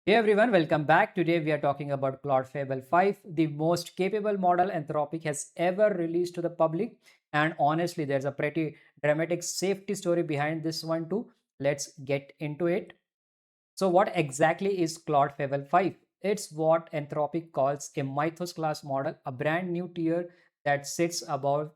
Hey everyone, welcome back. Today we are talking about Claude Fable 5, the most capable model Anthropic has ever released to the public. And honestly, there's a pretty dramatic safety story behind this one too. Let's get into it. So, what exactly is Claude Fable 5? It's what Anthropic calls a Mythos-class model, a brand new tier that sits above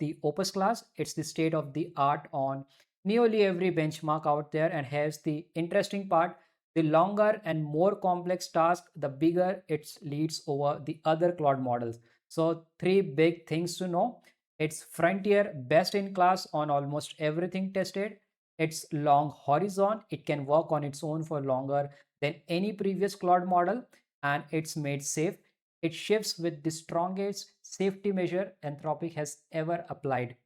the Opus class. It's the state of the art on nearly every benchmark out there. And here's the interesting part: the longer and more complex task, the bigger it leads over the other Claude models. So, three big things to know: it's frontier, best in class on almost everything tested. It's long horizon. It can work on its own for longer than any previous Claude model, and it's made safe. It shifts with the strongest safety measure Anthropic has ever applied.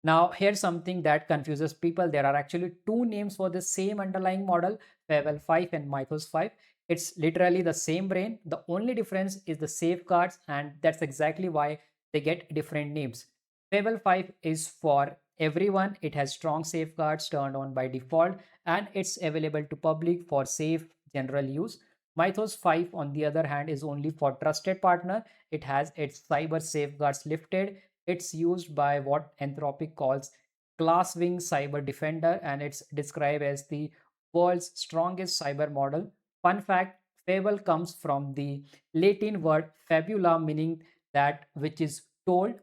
Now, here's something that confuses people. There are actually two names for the same underlying model, Fable 5 and Mythos 5. It's literally the same brain. The only difference is the safeguards, and that's exactly why they get different names. Fable 5 is for everyone. It has strong safeguards turned on by default, and it's available to public for safe general use. Mythos 5, on the other hand, is only for trusted partner. It has its cyber safeguards lifted. It's used by what Anthropic calls class wing cyber defender, and it's described as the world's strongest cyber model. Fun fact: fable comes from the Latin word fabula, meaning that which is told,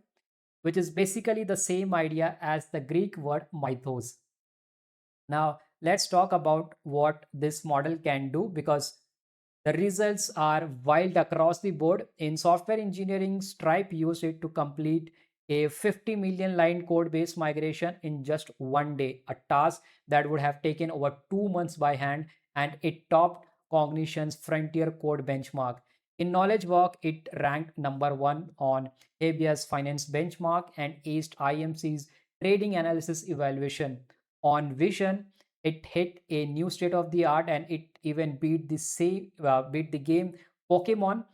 which is basically the same idea as the Greek word mythos. Now, let's talk about what this model can do, because the results are wild across the board. In software engineering, Stripe used it to complete a 50 million line code base migration in just one day, a task that would have taken over 2 months by hand, and it topped Cognition's frontier code benchmark. In knowledge work, it ranked number one on Habeas Finance benchmark and aced IMC's trading analysis evaluation. On vision, it hit a new state of the art, and it even beat the game Pokemon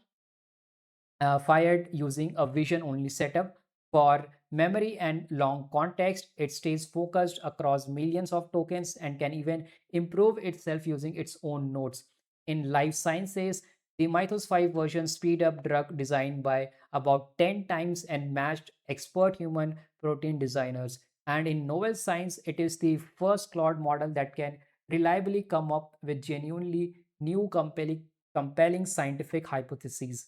fired using a vision only setup. For memory and long context, it stays focused across millions of tokens and can even improve itself using its own nodes. In life sciences, the Mythos 5 version speed up drug design by about 10 times and matched expert human protein designers. And in novel science, it is the first Claude model that can reliably come up with genuinely new compelling scientific hypotheses.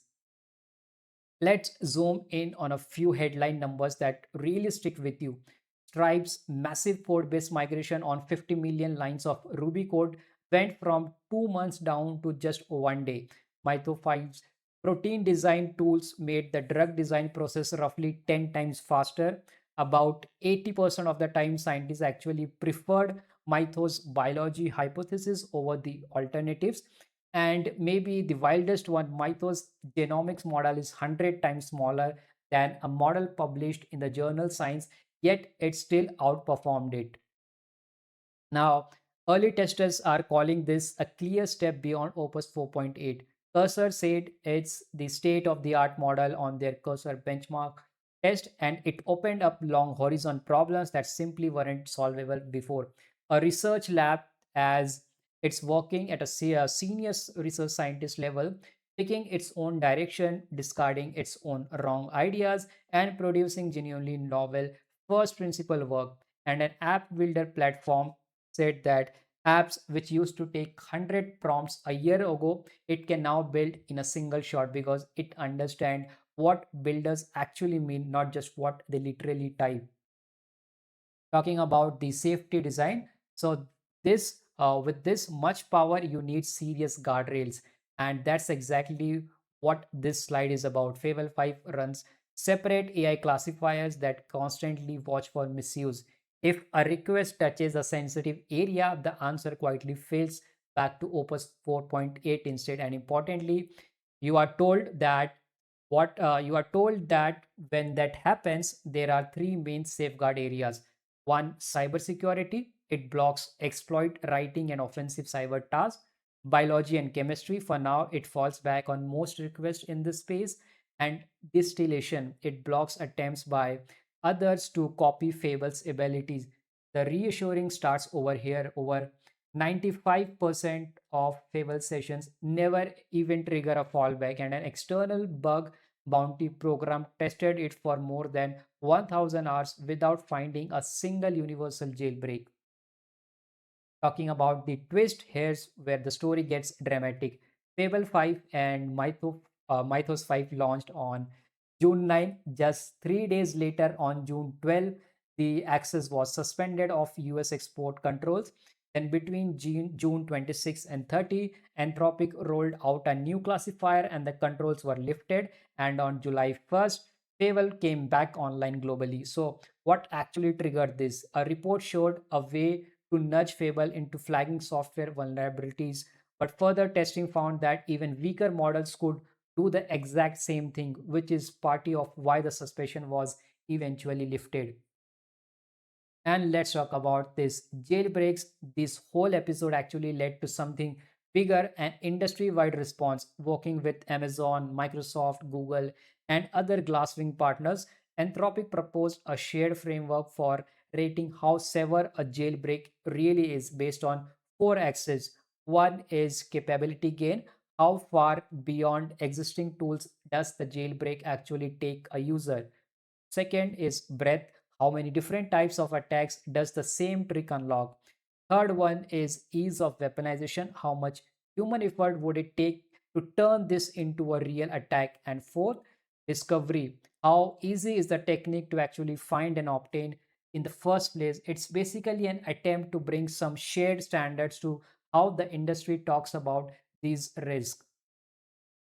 Let's zoom in on a few headline numbers that really stick with you. Stripe's massive code base migration on 50 million lines of Ruby code went from 2 months down to just one day. Mytho5's protein design tools made the drug design process roughly 10 times faster. About 80% of the time, scientists actually preferred Mytho's biology hypothesis over the alternatives. And maybe the wildest one, Mythos genomics model is 100 times smaller than a model published in the journal Science, yet it still outperformed it. Now, early testers are calling this a clear step beyond Opus 4.8. Cursor said it's the state of the art model on their Cursor benchmark test, and it opened up long horizon problems that simply weren't solvable before. A research lab, as it's working at a senior research scientist level, picking its own direction, discarding its own wrong ideas, and producing genuinely novel first principle work. And an app builder platform said that apps which used to take 100 prompts a year ago, it can now build in a single shot because it understands what builders actually mean, not just what they literally type. Talking about the safety design, so this with this much power, you need serious guardrails, and that's exactly what this slide is about. Fable 5 runs separate AI classifiers that constantly watch for misuse. If a request touches a sensitive area, the answer quietly fails back to Opus 4.8 instead. And importantly, you are told that you are told that when that happens, there are three main safeguard areas. One, cybersecurity. It blocks exploit writing and offensive cyber tasks. Biology and chemistry. For now, it falls back on most requests in this space. And distillation. It blocks attempts by others to copy Fable's abilities. The reassuring starts over here. Over 95% of Fable sessions never even trigger a fallback, and an external bug bounty program tested it for more than 1000 hours without finding a single universal jailbreak. Talking about the twist, here's where the story gets dramatic. Fable 5 and Mythos 5 launched on June 9. Just 3 days later, on June 12, the access was suspended of US export controls. Then, between June 26 and 30, Anthropic rolled out a new classifier and the controls were lifted. And on July 1st, Fable came back online globally. So, what actually triggered this? A report showed a way to nudge Fable into flagging software vulnerabilities, but further testing found that even weaker models could do the exact same thing, which is party of why the suspension was eventually lifted. And let's talk about this jailbreaks. This whole episode actually led to something bigger, an industry wide response. Working with Amazon, Microsoft, Google, and other Glasswing partners, Anthropic proposed a shared framework for rating how severe a jailbreak really is based on four axes. One is capability gain. How far beyond existing tools does the jailbreak actually take a user? Second is breadth. How many different types of attacks does the same trick unlock? Third one is ease of weaponization. How much human effort would it take to turn this into a real attack? And fourth, discovery. How easy is the technique to actually find and obtain in the first place? It's basically an attempt to bring some shared standards to how the industry talks about these risks.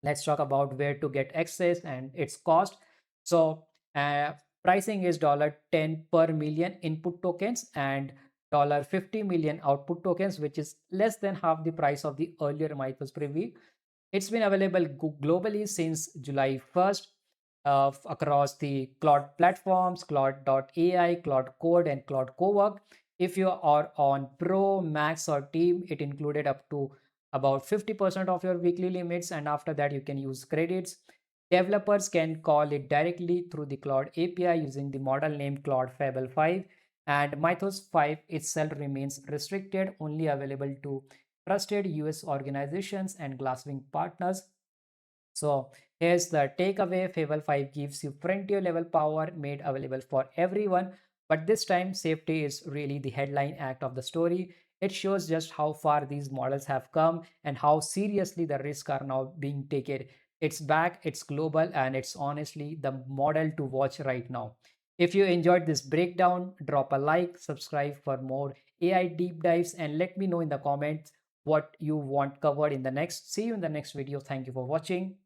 Let's talk about where to get access and its cost. So uh, pricing is $10 per million input tokens and $50 million output tokens, which is less than half the price of the earlier Mythos preview. It's been available globally since July 1st across the Claude platforms, Claude.ai, Claude Code, and Claude Cowork. If you are on Pro, Max, or Team, it included up to about 50% of your weekly limits, and after that, you can use credits. Developers can call it directly through the Claude API using the model named Claude Fable 5, and Mythos 5 itself remains restricted, only available to trusted US organizations and Glasswing partners. So here's the takeaway. Fable 5 gives you frontier level power made available for everyone, but this time safety is really the headline act of the story. It shows just how far these models have come and how seriously the risks are now being taken. It's back, it's global, and it's honestly the model to watch right now. If you enjoyed this breakdown, drop a like, subscribe for more AI deep dives, and let me know in the comments what you want covered in the next. See you in the next video. Thank you for watching.